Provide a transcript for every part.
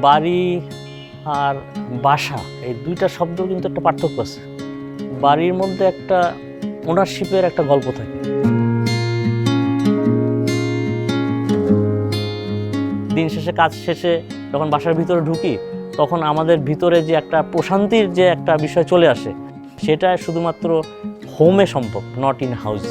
বাড়ি আর বাসা এই দুইটা শব্দ কিন্তু একটা পার্থক্য আছে। বাড়ির মধ্যে একটা ওনারশিপের একটা গল্প থাকে। দিন শেষে কাজ শেষে যখন বাসার ভিতরে ঢুকি তখন আমাদের ভিতরে যে একটা প্রশান্তির যে একটা বিষয় চলে আসে সেটা শুধুমাত্র হোমে সম্ভব, নট ইন হাউস।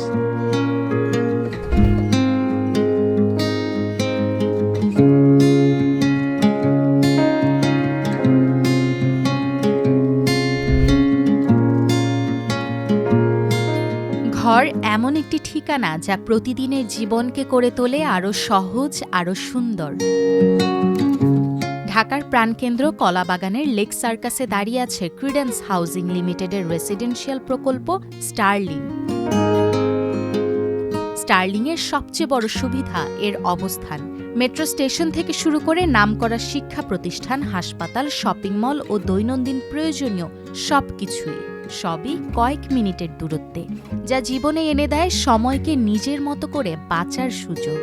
ঘর এমন একটি ঠিকানা যা প্রতিদিনের জীবনকে করে তোলে আরও সহজ, আরও সুন্দর। ঢাকার প্রাণকেন্দ্র কলাবাগানের লেক সার্কাসে দাঁড়িয়ে আছে ক্রিডেন্স হাউজিং লিমিটেডের রেসিডেন্সিয়াল প্রকল্প স্টারলিং। স্টারলিংয়ের সবচেয়ে বড় সুবিধা এর অবস্থান। মেট্রো স্টেশন থেকে শুরু করে নামকরা শিক্ষা প্রতিষ্ঠান, হাসপাতাল, শপিং মল ও দৈনন্দিন প্রয়োজনীয় সবই কয়েক মিনিটের দূরত্বে, যা জীবনে এনে দেয় সময়কে নিজের মতো করে বাঁচার সুযোগ।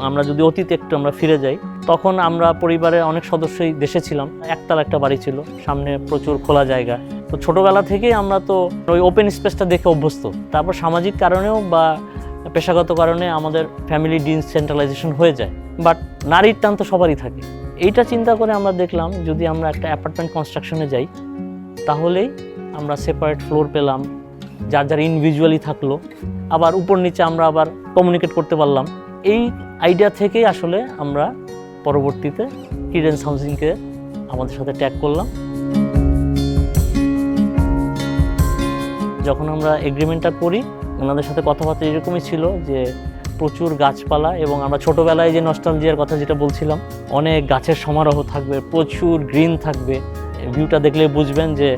আমরা যদি অতীতে একটু ফিরে যাই, তখন আমরা পরিবারের অনেক সদস্যই দেশে ছিলাম। একতলা একটা বাড়ি ছিল, সামনে প্রচুর খোলা জায়গা। তো ছোটবেলা থেকেই আমরা তো ওই ওপেন স্পেসটা দেখে অভ্যস্ত। তারপর সামাজিক কারণেও বা পেশাগত কারণে আমাদের ফ্যামিলি ডিসেন্ট্রালাইজেশন হয়ে যায়, বাট নারীর টান তো সবারই থাকে। এইটা চিন্তা করে আমরা দেখলাম যদি আমরা একটা অ্যাপার্টমেন্ট কনস্ট্রাকশনে যাই তাহলেই আমরা সেপারেট ফ্লোর পেলাম, যার যার ইন্ডিভিজুয়ালি থাকলো, আবার উপর নিচে আমরা আবার কমিউনিকেট করতে পারলাম। এই আইডিয়া থেকেই আসলে আমরা পরবর্তীতে ক্রিডেন্স হাউজিংকে আমাদের সাথে ট্যাগ করলাম। যখন আমরা এগ্রিমেন্টটা করি ওনাদের সাথে কথাবার্তা এরকমই ছিল যে প্রচুর গাছপালা, এবং আমরা ছোটোবেলায় যে নস্টালজিয়ার কথা যেটা বলছিলাম, অনেক গাছের সমারোহ থাকবে, প্রচুর গ্রিন থাকবে। ভিউটা দেখলে বুঝবেন যে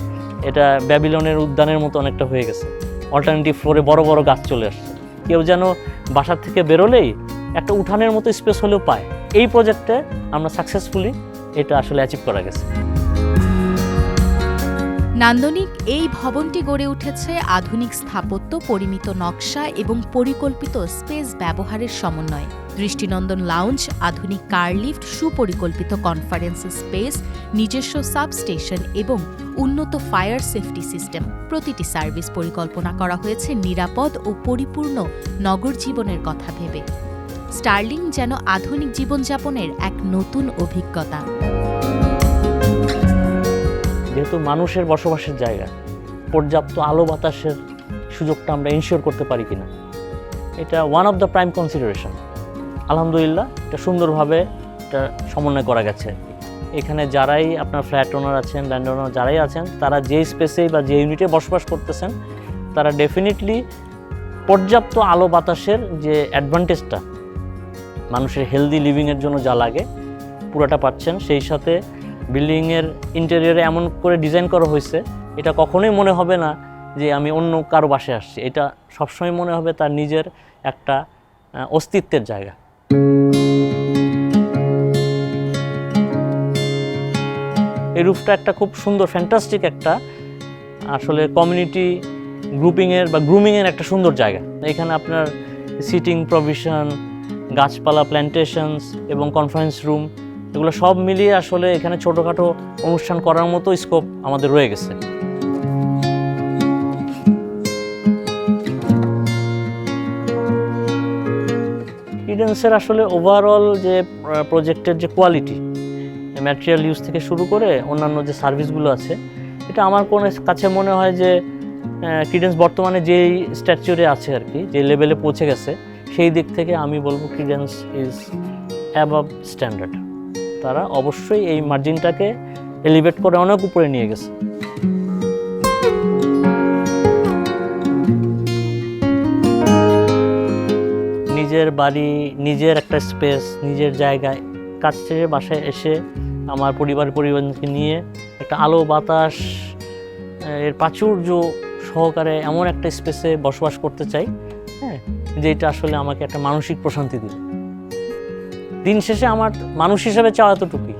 এটা ব্যাবিলনের উদ্যানের মতো অনেকটা হয়ে গেছে। অল্টারনেটিভ ফ্লোরে বড় বড় গাছ চলে আসছে, কেউ যেন বাসার থেকে বেরোলেই একটা উঠানের মতো স্পেস হলেও পায়। এই প্রজেক্টে আমরা সাকসেসফুলি এটা আসলে অ্যাচিভ করা গেছে। নান্দনিক এই ভবনটি গড়ে উঠেছে আধুনিক স্থাপত্য, পরিমিত নকশা এবং পরিকল্পিত স্পেস ব্যবহারের সমন্বয়ে। দৃষ্টিনন্দন লাউঞ্জ, আধুনিক কার লিফট, সুপরিকল্পিত কনফারেন্স স্পেস, নিজস্ব সাবস্টেশন এবং উন্নত ফায়ার সেফটি সিস্টেম। প্রতিটি সার্ভিস পরিকল্পনা করা হয়েছে নিরাপদ ও পরিপূর্ণ নগর জীবনের কথা ভেবে। স্টারলিং যেন আধুনিক জীবনযাপনের এক নতুন অভিজ্ঞতা। যেহেতু মানুষের বসবাসের জায়গা, পর্যাপ্ত আলো বাতাসের সুযোগটা আমরা ইনশিওর করতে পারি কিনা, এটা one of the prime consideration. আলহামদুলিল্লাহ এটা সুন্দরভাবে এটা সমন্বয় করা গেছে। এখানে যারাই আপনার ফ্ল্যাট ওনার আছেন, ল্যান্ড ওনার যারাই আছেন, তারা যে স্পেসে বা যে ইউনিটে বসবাস করতেছেন তারা ডেফিনেটলি পর্যাপ্ত আলো বাতাসের যে অ্যাডভান্টেজটা মানুষের হেলদি লিভিংয়ের জন্য যা লাগে পুরোটা পাচ্ছেন। সেই সাথে বিল্ডিংয়ের ইন্টেরিয়রে এমন করে ডিজাইন করা হয়েছে, এটা কখনোই মনে হবে না যে আমি অন্য কারো বাসায় আসছি। এটা সবসময় মনে হবে তার নিজের একটা অস্তিত্বের জায়গা। এই রুফটা একটা খুব সুন্দর ফ্যান্টাস্টিক একটা আসলে কমিউনিটি গ্রুপিংয়ের বা গ্রুমিংয়ের একটা সুন্দর জায়গা। এখানে আপনার সিটিং প্রভিশন, গাছপালা, প্ল্যান্টেশনস এবং কনফারেন্স রুম, এগুলো সব মিলিয়ে আসলে এখানে ছোটোখাটো অনুষ্ঠান করার মতো স্কোপ আমাদের রয়ে গেছে। ক্রিডেন্সের আসলে ওভারঅল যে প্রজেক্টের যে কোয়ালিটি, ম্যাটেরিয়াল ইউজ থেকে শুরু করে অন্যান্য যে সার্ভিসগুলো আছে, এটা আমার কাছে মনে হয় যে ক্রিডেন্স বর্তমানে যেই স্ট্যাচারে আছে আর কি, যে লেভেলে পৌঁছে গেছে, সেই দিক থেকে আমি বলবো ক্রিডেন্স ইজ অ্যাবাভ স্ট্যান্ডার্ড। তারা অবশ্যই এই মার্জিনটাকে এলিভেট করে অনেক উপরে নিয়ে গেছে। নিজের বাড়ি, নিজের একটা স্পেস, নিজের জায়গায়, কাজ শেষে বাসায় এসে আমার পরিবারকে নিয়ে একটা আলো বাতাস এর প্রাচুর্য সহকারে এমন একটা স্পেসে বসবাস করতে চাই, হ্যাঁ, যেটা আসলে আমাকে একটা মানসিক প্রশান্তি দিবে। দিন শেষে আমার মানুষ হিসেবে চাওয়া এতটুকুই।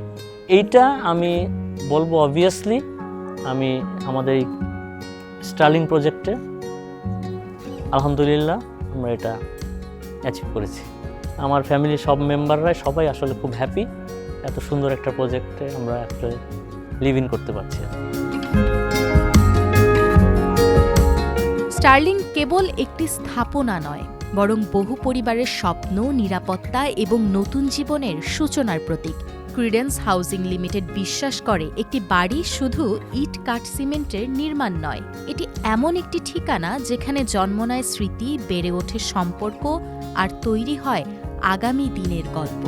এইটা আমি বলবো অবভিয়াসলি আমি আমাদের এই স্টারলিং প্রজেক্টে আলহামদুলিল্লাহ আমরা এটা অ্যাচিভ করেছি। আমার ফ্যামিলির সব মেম্বাররাই সবাই আসলে খুব হ্যাপি এত সুন্দর একটা প্রজেক্টে আমরা আসলে লিভ ইন করতে পারছি। স্টার্লিং কেবল একটি স্থাপনা নয়, বরং বহু পরিবারের স্বপ্ন, নিরাপত্তা এবং নতুন জীবনের সূচনার প্রতীক। ক্রিডেন্স হাউজিং লিমিটেড বিশ্বাস করে একটি বাড়ি শুধু ইট কাঠ সিমেন্টের নির্মাণ নয়, এটি এমন একটি ঠিকানা যেখানে জন্ম নেয় স্মৃতি, বেড়ে ওঠে সম্পর্ক আর তৈরি হয় আগামী দিনের গল্প।